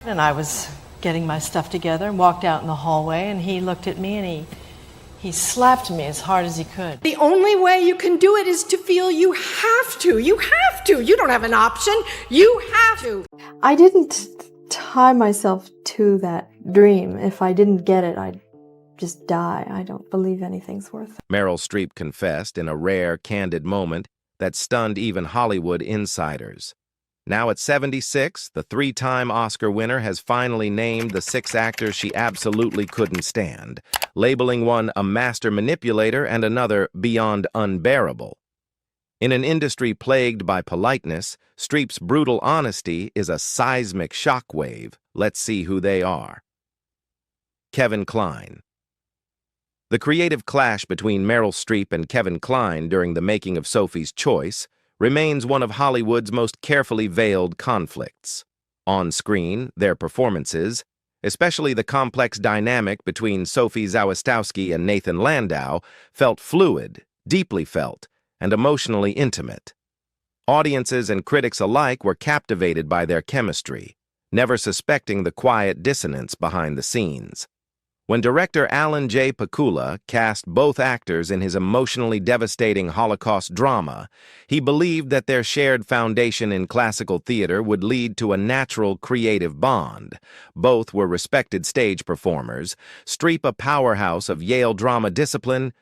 And I was getting my stuff together and walked out in the hallway, and he looked at me and he slapped me as hard as he could. The only way you can do it is to feel you have to. You have to. You don't have an option. You have to. I didn't tie myself to that dream. If I didn't get it, I'd just die. I don't believe anything's worth it. Meryl Streep confessed in a rare, candid moment that stunned even Hollywood insiders. Now at 76, the three-time Oscar winner has finally named the 6 actors she absolutely couldn't stand, labeling one a master manipulator and another beyond unbearable. In an industry plagued by politeness, Streep's brutal honesty is a seismic shockwave. Let's see who they are. Kevin Kline. The creative clash between Meryl Streep and Kevin Kline during the making of Sophie's Choice remains one of Hollywood's most carefully veiled conflicts. On screen, their performances, especially the complex dynamic between Sophie Zawistowski and Nathan Landau, felt fluid, deeply felt, and emotionally intimate. Audiences and critics alike were captivated by their chemistry, never suspecting the quiet dissonance behind the scenes. When director Alan J. Pakula cast both actors in his emotionally devastating Holocaust drama, he believed that their shared foundation in classical theater would lead to a natural creative bond. Both were respected stage performers, Streep a powerhouse of Yale drama discipline,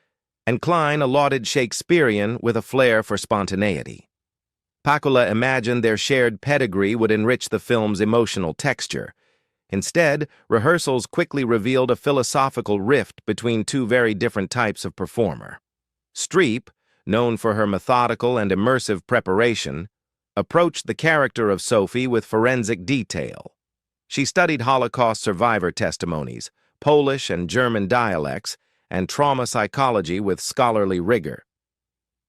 and Kline a lauded Shakespearean with a flair for spontaneity. Pakula imagined their shared pedigree would enrich the film's emotional texture. Instead, rehearsals quickly revealed a philosophical rift between two very different types of performer. Streep, known for her methodical and immersive preparation, approached the character of Sophie with forensic detail. She studied Holocaust survivor testimonies, Polish and German dialects, and trauma psychology with scholarly rigor.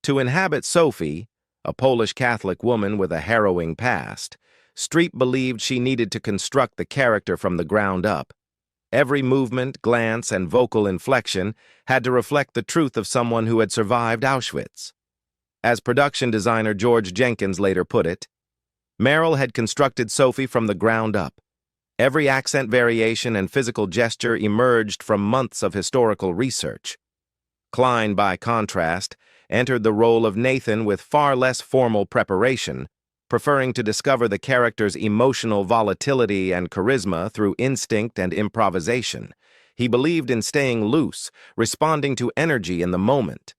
To inhabit Sophie, a Polish Catholic woman with a harrowing past, Streep believed she needed to construct the character from the ground up. Every movement, glance, and vocal inflection had to reflect the truth of someone who had survived Auschwitz. As production designer George Jenkins later put it, Meryl had constructed Sophie from the ground up. Every accent variation and physical gesture emerged from months of historical research. Kline, by contrast, entered the role of Nathan with far less formal preparation, preferring to discover the character's emotional volatility and charisma through instinct and improvisation. He believed in staying loose, responding to energy in the moment.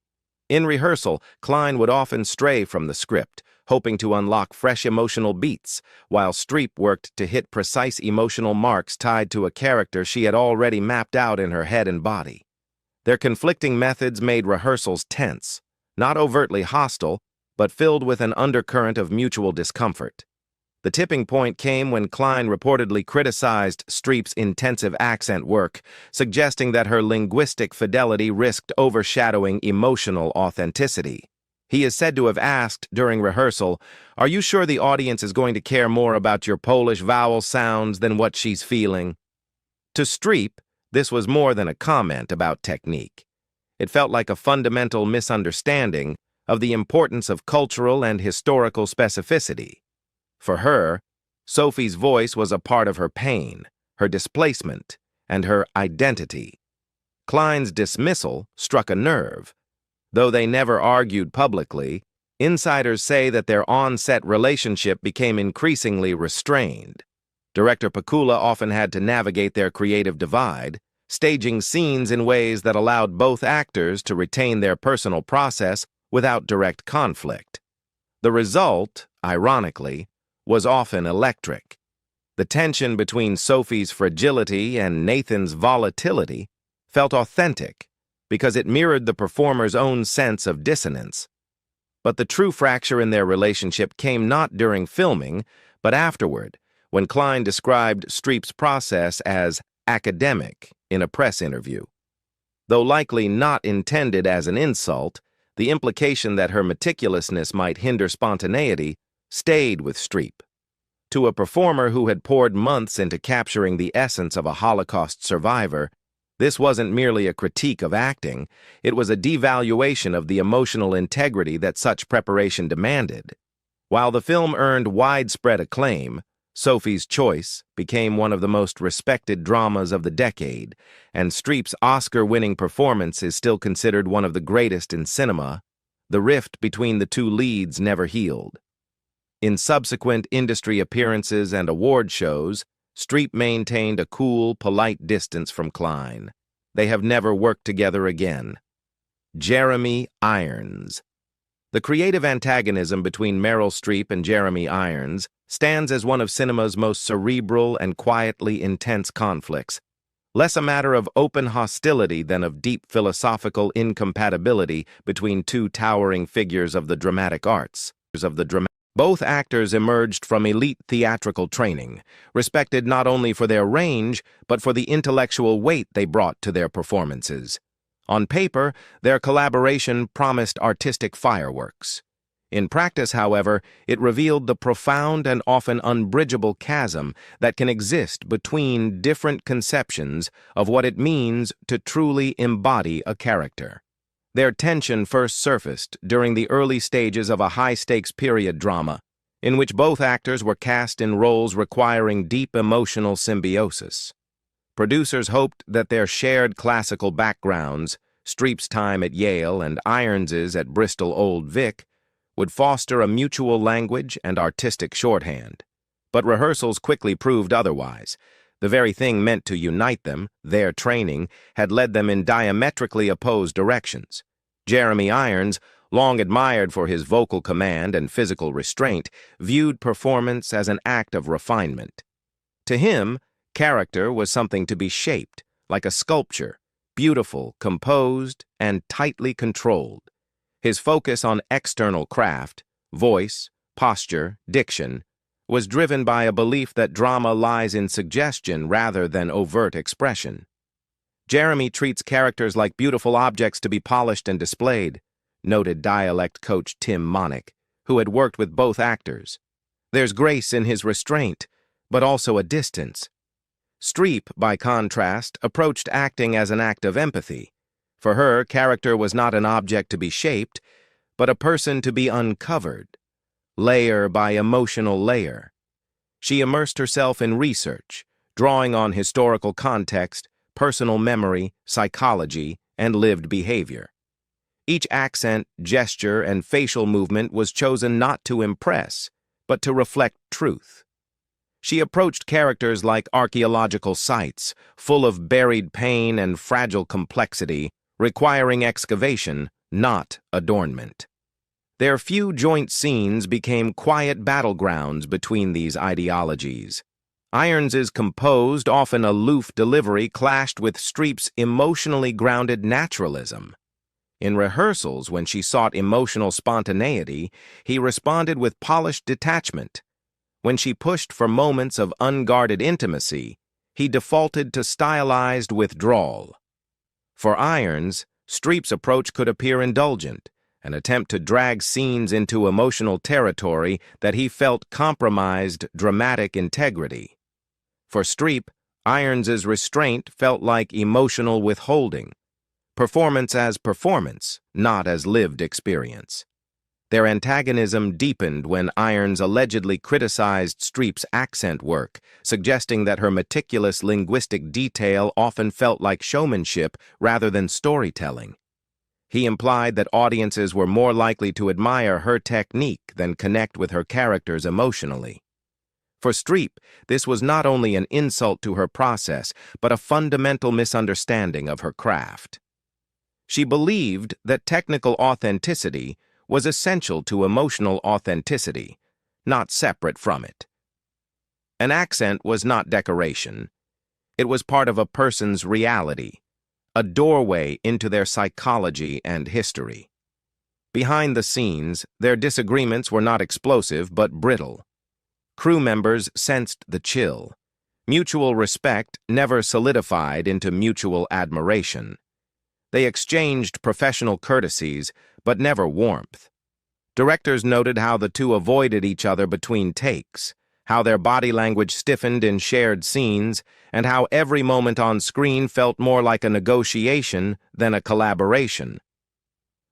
In rehearsal, Kline would often stray from the script, hoping to unlock fresh emotional beats, while Streep worked to hit precise emotional marks tied to a character she had already mapped out in her head and body. Their conflicting methods made rehearsals tense, not overtly hostile, but filled with an undercurrent of mutual discomfort. The tipping point came when Kline reportedly criticized Streep's intensive accent work, suggesting that her linguistic fidelity risked overshadowing emotional authenticity. He is said to have asked during rehearsal, "Are you sure the audience is going to care more about your Polish vowel sounds than what she's feeling?" To Streep, this was more than a comment about technique. It felt like a fundamental misunderstanding of the importance of cultural and historical specificity. For her, Sophie's voice was a part of her pain, her displacement, and her identity. Kline's dismissal struck a nerve. Though they never argued publicly, insiders say that their on-set relationship became increasingly restrained. Director Pakula often had to navigate their creative divide, staging scenes in ways that allowed both actors to retain their personal process without direct conflict. The result, ironically, was often electric. The tension between Sophie's fragility and Nathan's volatility felt authentic because it mirrored the performer's own sense of dissonance. But the true fracture in their relationship came not during filming, but afterward, when Kline described Streep's process as academic in a press interview. Though likely not intended as an insult, the implication that her meticulousness might hinder spontaneity stayed with Streep. To a performer who had poured months into capturing the essence of a Holocaust survivor, this wasn't merely a critique of acting, it was a devaluation of the emotional integrity that such preparation demanded. While the film earned widespread acclaim, Sophie's Choice became one of the most respected dramas of the decade, and Streep's Oscar-winning performance is still considered one of the greatest in cinema. The rift between the two leads never healed. In subsequent industry appearances and award shows, Streep maintained a cool, polite distance from Klein. They have never worked together again. Jeremy Irons. The creative antagonism between Meryl Streep and Jeremy Irons stands as one of cinema's most cerebral and quietly intense conflicts, less a matter of open hostility than of deep philosophical incompatibility between two towering figures of the dramatic arts. Both actors emerged from elite theatrical training, respected not only for their range, but for the intellectual weight they brought to their performances. On paper, their collaboration promised artistic fireworks. In practice, however, it revealed the profound and often unbridgeable chasm that can exist between different conceptions of what it means to truly embody a character. Their tension first surfaced during the early stages of a high-stakes period drama, in which both actors were cast in roles requiring deep emotional symbiosis. Producers hoped that their shared classical backgrounds, Streep's time at Yale and Irons's at Bristol Old Vic, would foster a mutual language and artistic shorthand. But rehearsals quickly proved otherwise. The very thing meant to unite them, their training, had led them in diametrically opposed directions. Jeremy Irons, long admired for his vocal command and physical restraint, viewed performance as an act of refinement. To him, character was something to be shaped, like a sculpture, beautiful, composed, and tightly controlled. His focus on external craft, voice, posture, diction, was driven by a belief that drama lies in suggestion rather than overt expression. Jeremy treats characters like beautiful objects to be polished and displayed, noted dialect coach Tim Monick, who had worked with both actors. There's grace in his restraint, but also a distance. Streep, by contrast, approached acting as an act of empathy. For her, character was not an object to be shaped, but a person to be uncovered, layer by emotional layer. She immersed herself in research, drawing on historical context, personal memory, psychology, and lived behavior. Each accent, gesture, and facial movement was chosen not to impress, but to reflect truth. She approached characters like archaeological sites, full of buried pain and fragile complexity, requiring excavation, not adornment. Their few joint scenes became quiet battlegrounds between these ideologies. Irons's composed, often aloof delivery clashed with Streep's emotionally grounded naturalism. In rehearsals, when she sought emotional spontaneity, he responded with polished detachment. When she pushed for moments of unguarded intimacy, he defaulted to stylized withdrawal. For Irons, Streep's approach could appear indulgent, an attempt to drag scenes into emotional territory that he felt compromised dramatic integrity. For Streep, Irons's restraint felt like emotional withholding, performance as performance, not as lived experience. Their antagonism deepened when Irons allegedly criticized Streep's accent work, suggesting that her meticulous linguistic detail often felt like showmanship rather than storytelling. He implied that audiences were more likely to admire her technique than connect with her characters emotionally. For Streep, this was not only an insult to her process, but a fundamental misunderstanding of her craft. She believed that technical authenticity was essential to emotional authenticity, not separate from it. An accent was not decoration. It was part of a person's reality, a doorway into their psychology and history. Behind the scenes, their disagreements were not explosive but brittle. Crew members sensed the chill. Mutual respect never solidified into mutual admiration. They exchanged professional courtesies, but never warmth. Directors noted how the two avoided each other between takes, how their body language stiffened in shared scenes, and how every moment on screen felt more like a negotiation than a collaboration.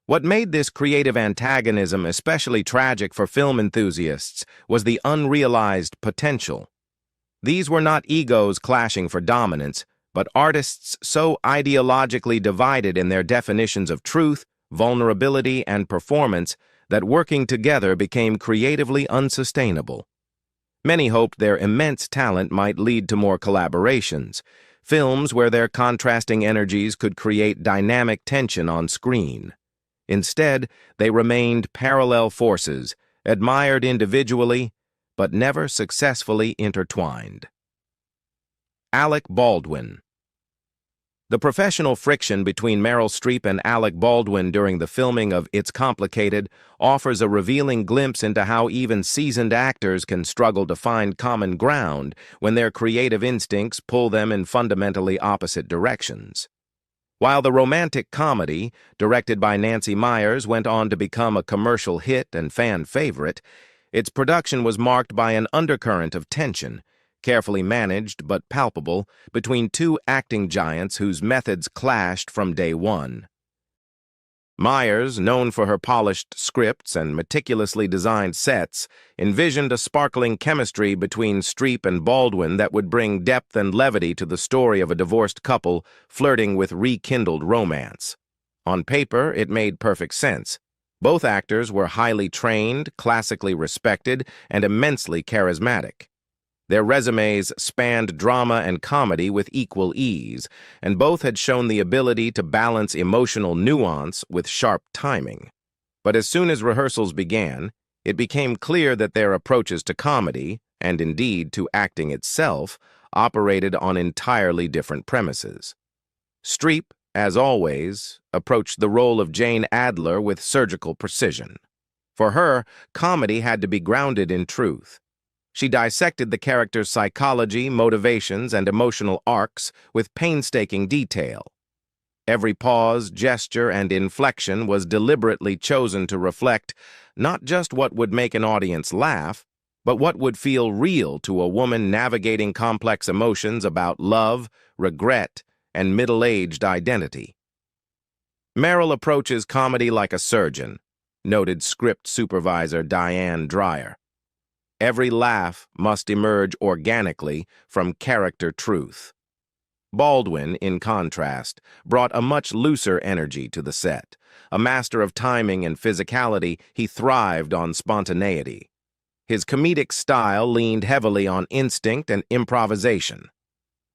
What made this creative antagonism especially tragic for film enthusiasts was the unrealized potential. These were not egos clashing for dominance, but artists so ideologically divided in their definitions of truth, vulnerability, and performance that working together became creatively unsustainable. Many hoped their immense talent might lead to more collaborations, films where their contrasting energies could create dynamic tension on screen. Instead, they remained parallel forces, admired individually, but never successfully intertwined. Alec Baldwin. The professional friction between Meryl Streep and Alec Baldwin during the filming of It's Complicated offers a revealing glimpse into how even seasoned actors can struggle to find common ground when their creative instincts pull them in fundamentally opposite directions. While the romantic comedy, directed by Nancy Meyers, went on to become a commercial hit and fan favorite, its production was marked by an undercurrent of tension, carefully managed but palpable, between two acting giants whose methods clashed from day one. Meyers, known for her polished scripts and meticulously designed sets, envisioned a sparkling chemistry between Streep and Baldwin that would bring depth and levity to the story of a divorced couple flirting with rekindled romance. On paper, it made perfect sense. Both actors were highly trained, classically respected, and immensely charismatic. Their resumes spanned drama and comedy with equal ease, and both had shown the ability to balance emotional nuance with sharp timing. But as soon as rehearsals began, it became clear that their approaches to comedy, and indeed to acting itself, operated on entirely different premises. Streep, as always, approached the role of Jane Adler with surgical precision. For her, comedy had to be grounded in truth. She dissected the character's psychology, motivations, and emotional arcs with painstaking detail. Every pause, gesture, and inflection was deliberately chosen to reflect not just what would make an audience laugh, but what would feel real to a woman navigating complex emotions about love, regret, and middle-aged identity. Meryl approaches comedy like a surgeon, noted script supervisor Diane Dreyer. Every laugh must emerge organically from character truth. Baldwin, in contrast, brought a much looser energy to the set. A master of timing and physicality, he thrived on spontaneity. His comedic style leaned heavily on instinct and improvisation.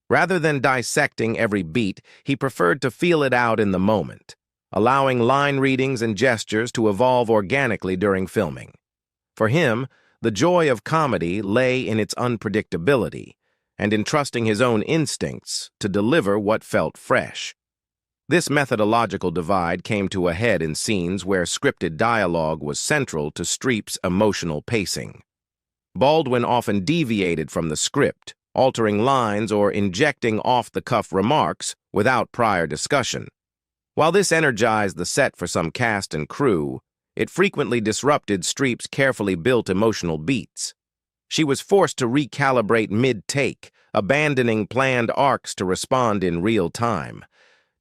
Rather than dissecting every beat, he preferred to feel it out in the moment, allowing line readings and gestures to evolve organically during filming. For him, the joy of comedy lay in its unpredictability and in trusting his own instincts to deliver what felt fresh. This methodological divide came to a head in scenes where scripted dialogue was central to Streep's emotional pacing. Baldwin often deviated from the script, altering lines or injecting off-the-cuff remarks without prior discussion. While this energized the set for some cast and crew, it frequently disrupted Streep's carefully built emotional beats. She was forced to recalibrate mid-take, abandoning planned arcs to respond in real time.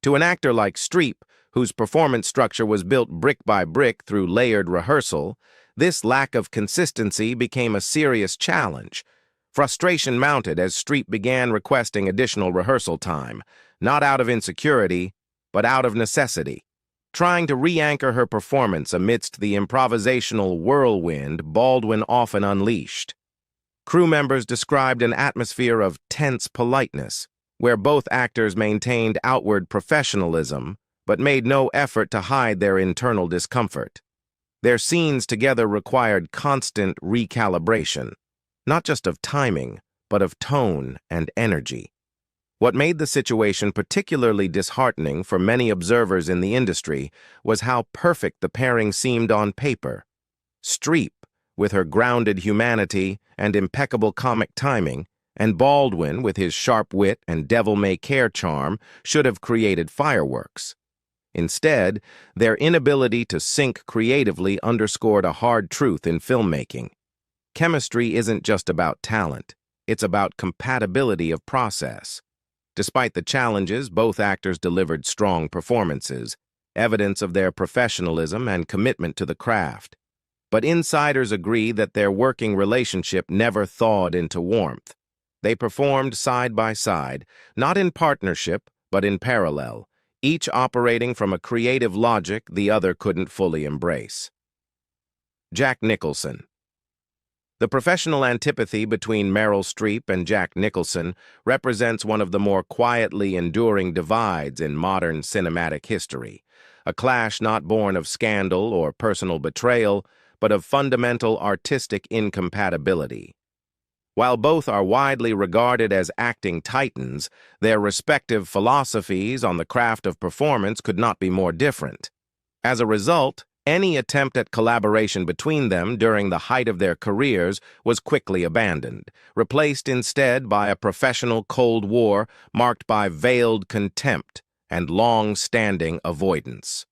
To an actor like Streep, whose performance structure was built brick by brick through layered rehearsal, this lack of consistency became a serious challenge. Frustration mounted as Streep began requesting additional rehearsal time, not out of insecurity, but out of necessity. Trying to re-anchor her performance amidst the improvisational whirlwind Baldwin often unleashed. Crew members described an atmosphere of tense politeness, where both actors maintained outward professionalism, but made no effort to hide their internal discomfort. Their scenes together required constant recalibration, not just of timing, but of tone and energy. What made the situation particularly disheartening for many observers in the industry was how perfect the pairing seemed on paper. Streep, with her grounded humanity and impeccable comic timing, and Baldwin, with his sharp wit and devil-may-care charm, should have created fireworks. Instead, their inability to sync creatively underscored a hard truth in filmmaking. Chemistry isn't just about talent, it's about compatibility of process. Despite the challenges, both actors delivered strong performances, evidence of their professionalism and commitment to the craft. But insiders agree that their working relationship never thawed into warmth. They performed side by side, not in partnership, but in parallel, each operating from a creative logic the other couldn't fully embrace. Jack Nicholson. The professional antipathy between Meryl Streep and Jack Nicholson represents one of the more quietly enduring divides in modern cinematic history, a clash not born of scandal or personal betrayal, but of fundamental artistic incompatibility. While both are widely regarded as acting titans, their respective philosophies on the craft of performance could not be more different. As a result, any attempt at collaboration between them during the height of their careers was quickly abandoned, replaced instead by a professional Cold War marked by veiled contempt and long-standing avoidance.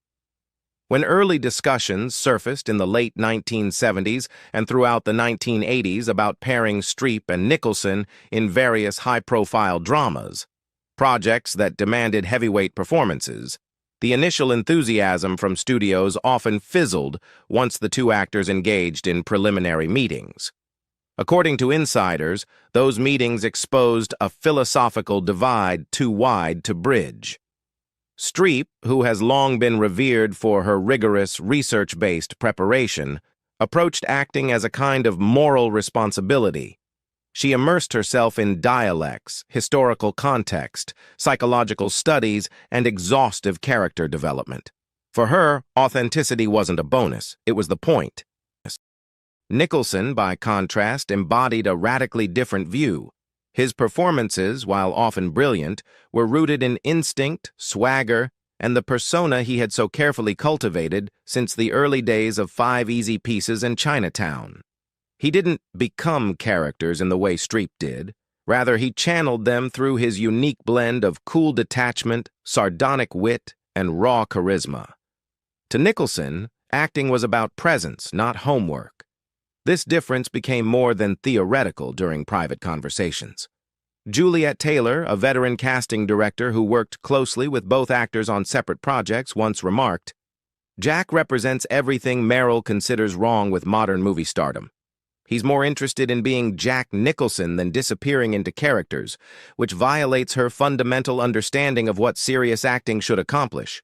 When early discussions surfaced in the late 1970s and throughout the 1980s about pairing Streep and Nicholson in various high-profile dramas, projects that demanded heavyweight performances, the initial enthusiasm from studios often fizzled once the two actors engaged in preliminary meetings. According to insiders, those meetings exposed a philosophical divide too wide to bridge. Streep, who has long been revered for her rigorous, research-based preparation, approached acting as a kind of moral responsibility. She immersed herself in dialects, historical context, psychological studies, and exhaustive character development. For her, authenticity wasn't a bonus, it was the point. Nicholson, by contrast, embodied a radically different view. His performances, while often brilliant, were rooted in instinct, swagger, and the persona he had so carefully cultivated since the early days of Five Easy Pieces and Chinatown. He didn't become characters in the way Streep did. Rather, he channeled them through his unique blend of cool detachment, sardonic wit, and raw charisma. To Nicholson, acting was about presence, not homework. This difference became more than theoretical during private conversations. Juliet Taylor, a veteran casting director who worked closely with both actors on separate projects, once remarked, "Jack represents everything Meryl considers wrong with modern movie stardom. He's more interested in being Jack Nicholson than disappearing into characters, which violates her fundamental understanding of what serious acting should accomplish."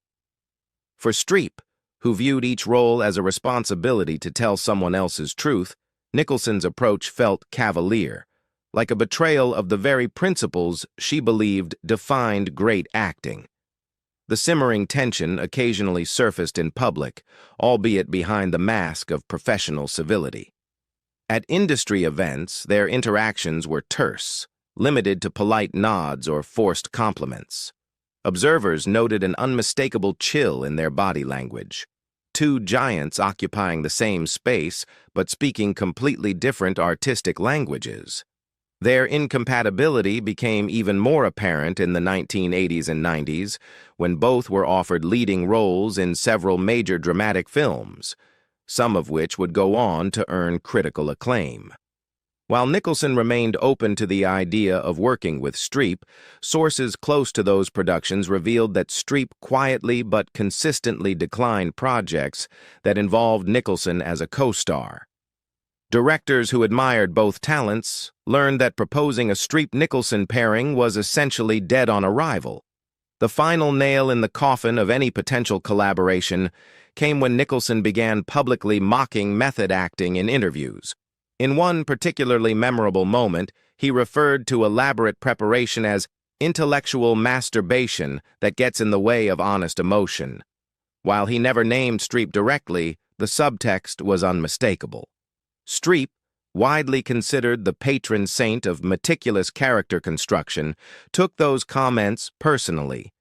For Streep, who viewed each role as a responsibility to tell someone else's truth, Nicholson's approach felt cavalier, like a betrayal of the very principles she believed defined great acting. The simmering tension occasionally surfaced in public, albeit behind the mask of professional civility. At industry events, their interactions were terse, limited to polite nods or forced compliments. Observers noted an unmistakable chill in their body language. Two giants occupying the same space, but speaking completely different artistic languages. Their incompatibility became even more apparent in the 1980s and 90s, when both were offered leading roles in several major dramatic films, some of which would go on to earn critical acclaim. While Nicholson remained open to the idea of working with Streep, sources close to those productions revealed that Streep quietly but consistently declined projects that involved Nicholson as a co-star. Directors who admired both talents learned that proposing a Streep-Nicholson pairing was essentially dead on arrival. The final nail in the coffin of any potential collaboration came when Nicholson began publicly mocking method acting in interviews. In one particularly memorable moment, he referred to elaborate preparation as intellectual masturbation that gets in the way of honest emotion. While he never named Streep directly, the subtext was unmistakable. Streep, widely considered the patron saint of meticulous character construction, took those comments personally,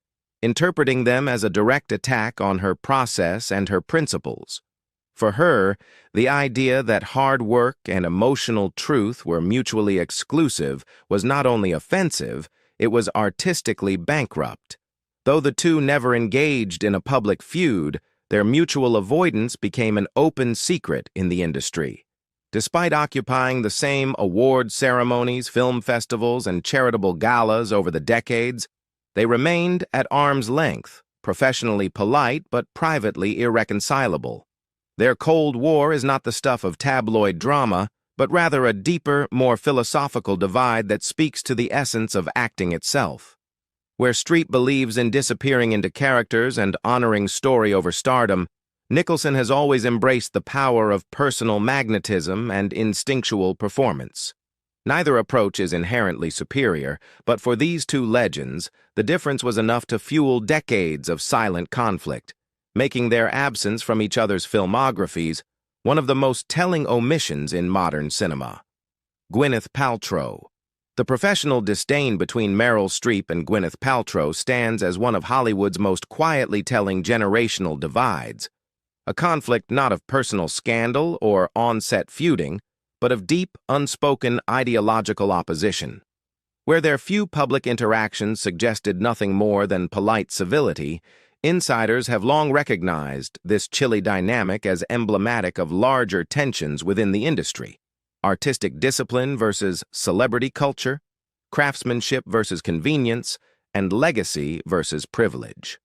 interpreting them as a direct attack on her process and her principles. For her, the idea that hard work and emotional truth were mutually exclusive was not only offensive, it was artistically bankrupt. Though the two never engaged in a public feud, their mutual avoidance became an open secret in the industry. Despite occupying the same award ceremonies, film festivals, and charitable galas over the decades, they remained at arm's length, professionally polite but privately irreconcilable. Their Cold War is not the stuff of tabloid drama, but rather a deeper, more philosophical divide that speaks to the essence of acting itself. Where Streep believes in disappearing into characters and honoring story over stardom, Nicholson has always embraced the power of personal magnetism and instinctual performance. Neither approach is inherently superior, but for these two legends, the difference was enough to fuel decades of silent conflict, making their absence from each other's filmographies one of the most telling omissions in modern cinema. Gwyneth Paltrow. The professional disdain between Meryl Streep and Gwyneth Paltrow stands as one of Hollywood's most quietly telling generational divides, a conflict not of personal scandal or on-set feuding, but of deep, unspoken ideological opposition. Where their few public interactions suggested nothing more than polite civility, insiders have long recognized this chilly dynamic as emblematic of larger tensions within the industry. Artistic discipline versus celebrity culture, craftsmanship versus convenience, and legacy versus privilege.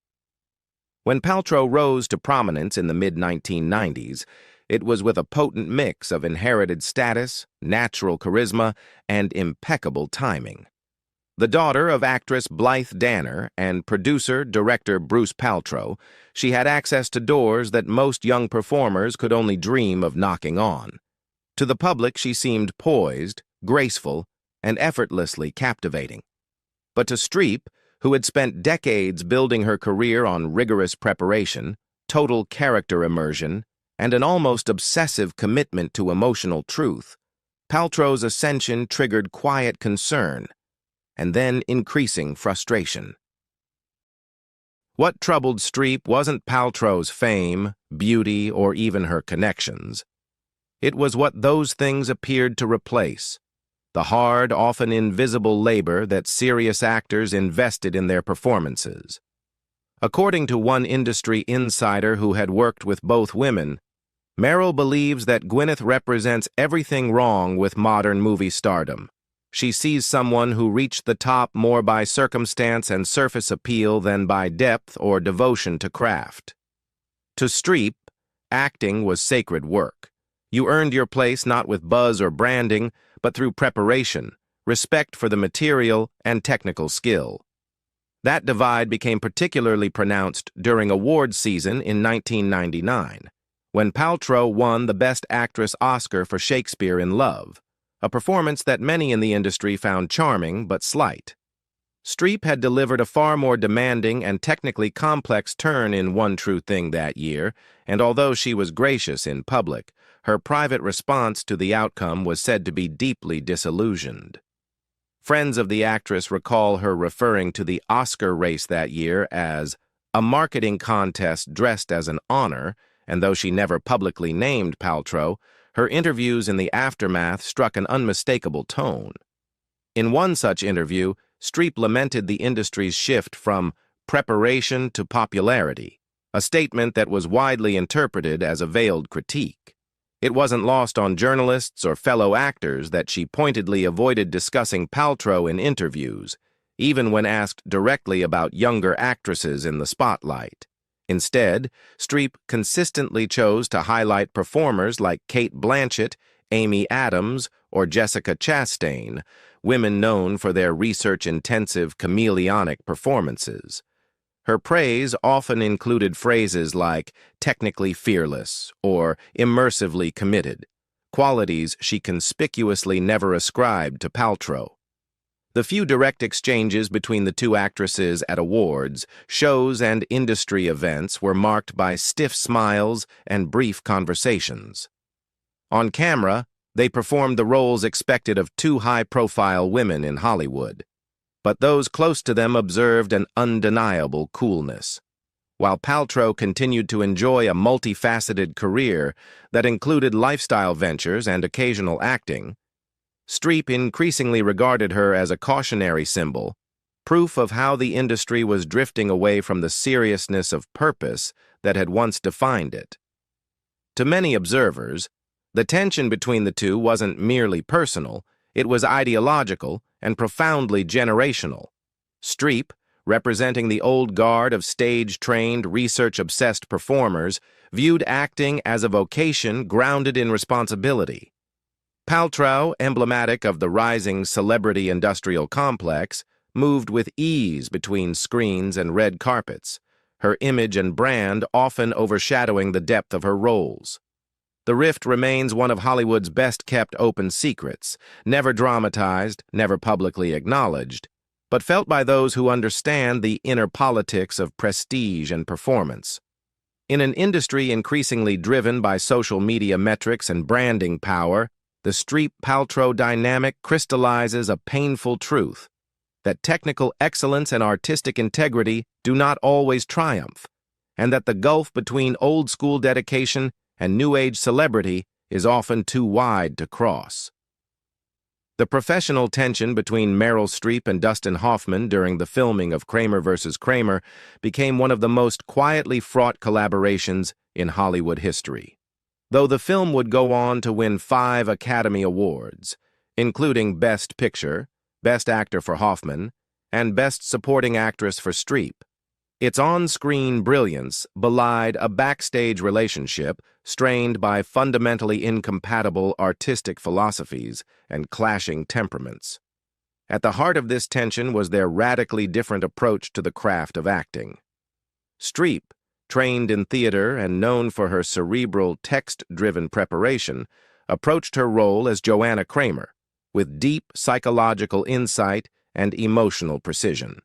When Paltrow rose to prominence in the mid-1990s, it was with a potent mix of inherited status, natural charisma, and impeccable timing. The daughter of actress Blythe Danner and producer-director Bruce Paltrow, she had access to doors that most young performers could only dream of knocking on. To the public, she seemed poised, graceful, and effortlessly captivating. But to Streep, who had spent decades building her career on rigorous preparation, total character immersion, and an almost obsessive commitment to emotional truth, Paltrow's ascension triggered quiet concern, and then increasing frustration. What troubled Streep wasn't Paltrow's fame, beauty, or even her connections. It was what those things appeared to replace, the hard, often invisible labor that serious actors invested in their performances. According to one industry insider who had worked with both women, Meryl believes that Gwyneth represents everything wrong with modern movie stardom. She sees someone who reached the top more by circumstance and surface appeal than by depth or devotion to craft. To Streep, acting was sacred work. You earned your place not with buzz or branding, but through preparation, respect for the material, and technical skill. That divide became particularly pronounced during awards season in 1999, when Paltrow won the Best Actress Oscar for Shakespeare in Love, a performance that many in the industry found charming but slight. Streep had delivered a far more demanding and technically complex turn in One True Thing that year, and although she was gracious in public, her private response to the outcome was said to be deeply disillusioned. Friends of the actress recall her referring to the Oscar race that year as a marketing contest dressed as an honor, and though she never publicly named Paltrow, her interviews in the aftermath struck an unmistakable tone. In one such interview, Streep lamented the industry's shift from preparation to popularity, a statement that was widely interpreted as a veiled critique. It wasn't lost on journalists or fellow actors that she pointedly avoided discussing Paltrow in interviews, even when asked directly about younger actresses in the spotlight. Instead, Streep consistently chose to highlight performers like Cate Blanchett, Amy Adams, or Jessica Chastain, women known for their research-intensive, chameleonic performances. Her praise often included phrases like technically fearless or immersively committed, qualities she conspicuously never ascribed to Paltrow. The few direct exchanges between the two actresses at awards, shows, and industry events were marked by stiff smiles and brief conversations. On camera, they performed the roles expected of two high-profile women in Hollywood, but those close to them observed an undeniable coolness. While Paltrow continued to enjoy a multifaceted career that included lifestyle ventures and occasional acting, Streep increasingly regarded her as a cautionary symbol, proof of how the industry was drifting away from the seriousness of purpose that had once defined it. To many observers, the tension between the two wasn't merely personal, it was ideological and profoundly generational. Streep, representing the old guard of stage-trained, research-obsessed performers, viewed acting as a vocation grounded in responsibility. Paltrow, emblematic of the rising celebrity industrial complex, moved with ease between screens and red carpets, her image and brand often overshadowing the depth of her roles. The rift remains one of Hollywood's best-kept open secrets, never dramatized, never publicly acknowledged, but felt by those who understand the inner politics of prestige and performance. In an industry increasingly driven by social media metrics and branding power, the Streep-Paltrow dynamic crystallizes a painful truth: that technical excellence and artistic integrity do not always triumph, and that the gulf between old-school dedication and new-age celebrity is often too wide to cross. The professional tension between Meryl Streep and Dustin Hoffman during the filming of Kramer vs. Kramer became one of the most quietly fraught collaborations in Hollywood history. Though the film would go on to win 5 Academy Awards, including Best Picture, Best Actor for Hoffman, and Best Supporting Actress for Streep, its on-screen brilliance belied a backstage relationship strained by fundamentally incompatible artistic philosophies and clashing temperaments. At the heart of this tension was their radically different approach to the craft of acting. Streep, trained in theater and known for her cerebral, text-driven preparation, approached her role as Joanna Kramer with deep psychological insight and emotional precision.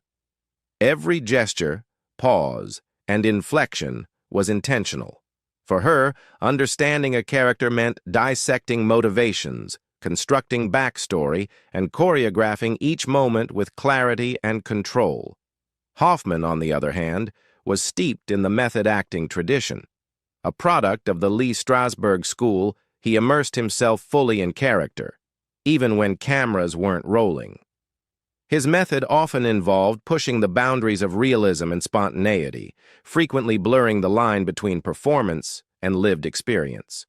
Every gesture, pause, and inflection was intentional. For her, understanding a character meant dissecting motivations, constructing backstory, and choreographing each moment with clarity and control. Hoffman, on the other hand, was steeped in the method acting tradition. A product of the Lee Strasberg school, he immersed himself fully in character, even when cameras weren't rolling. His method often involved pushing the boundaries of realism and spontaneity, frequently blurring the line between performance and lived experience.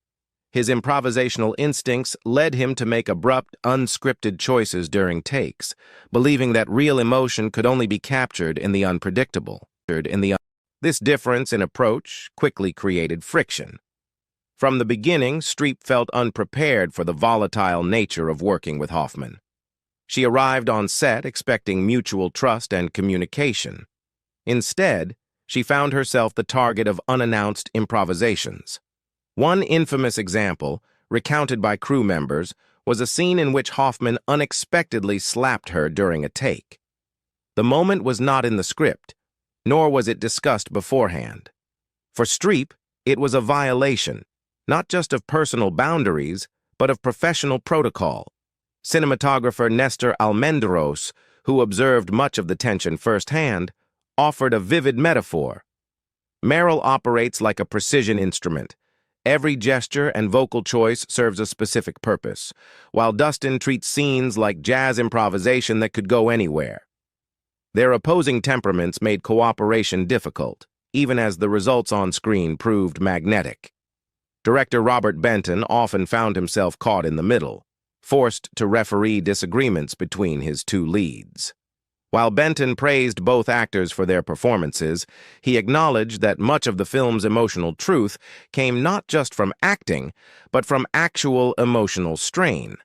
His improvisational instincts led him to make abrupt, unscripted choices during takes, believing that real emotion could only be captured in the unpredictable. This difference in approach quickly created friction. From the beginning, Streep felt unprepared for the volatile nature of working with Hoffman. She arrived on set expecting mutual trust and communication. Instead, she found herself the target of unannounced improvisations. One infamous example, recounted by crew members, was a scene in which Hoffman unexpectedly slapped her during a take. The moment was not in the script, nor was it discussed beforehand. For Streep, it was a violation, not just of personal boundaries, but of professional protocol. Cinematographer Nestor Almendros, who observed much of the tension firsthand, offered a vivid metaphor. Meryl operates like a precision instrument. Every gesture and vocal choice serves a specific purpose, while Dustin treats scenes like jazz improvisation that could go anywhere. Their opposing temperaments made cooperation difficult, even as the results on screen proved magnetic. Director Robert Benton often found himself caught in the middle, forced to referee disagreements between his two leads. While Benton praised both actors for their performances, he acknowledged that much of the film's emotional truth came not just from acting, but from actual emotional strain.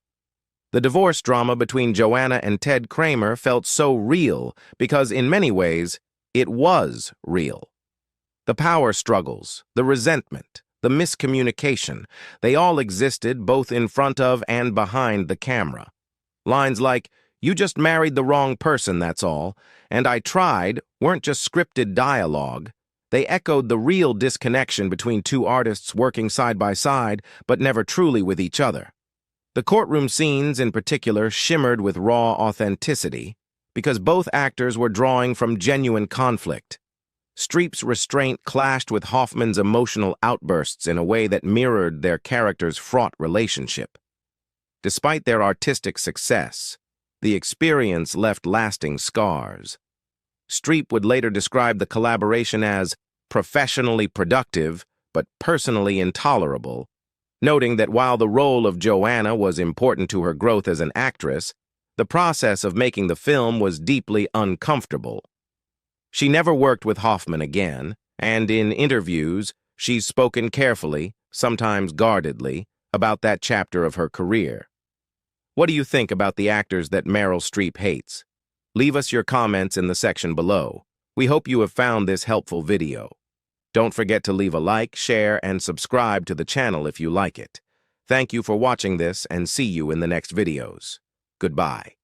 The divorce drama between Joanna and Ted Kramer felt so real because, in many ways, it was real. The power struggles, the resentment, the miscommunication, they all existed both in front of and behind the camera. Lines like, "You just married the wrong person, that's all," and "I tried," weren't just scripted dialogue. They echoed the real disconnection between two artists working side by side, but never truly with each other. The courtroom scenes, in particular, shimmered with raw authenticity, because both actors were drawing from genuine conflict. Streep's restraint clashed with Hoffman's emotional outbursts in a way that mirrored their characters' fraught relationship. Despite their artistic success, the experience left lasting scars. Streep would later describe the collaboration as professionally productive but personally intolerable, noting that while the role of Joanna was important to her growth as an actress, the process of making the film was deeply uncomfortable. She never worked with Hoffman again, and in interviews, she's spoken carefully, sometimes guardedly, about that chapter of her career. What do you think about the actors that Meryl Streep hates? Leave us your comments in the section below. We hope you have found this helpful video. Don't forget to leave a like, share, and subscribe to the channel if you like it. Thank you for watching this and see you in the next videos. Goodbye.